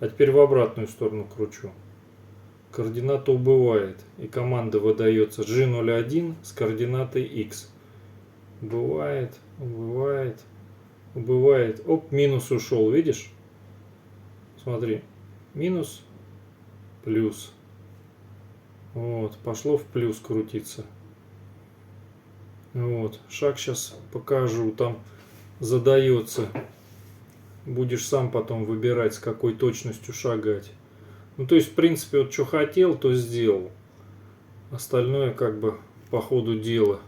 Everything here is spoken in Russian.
А теперь в обратную сторону кручу. Координата убывает, и команда выдается G01 с координатой X. Убывает, убывает, убывает. Оп, минус ушел, видишь? Смотри, минус, плюс. Вот, пошло в плюс крутиться. Вот, шаг сейчас покажу, там задается. Будешь сам потом выбирать, с какой точностью шагать. Ну, то есть, в принципе, вот что хотел, то сделал. Остальное как бы по ходу дела.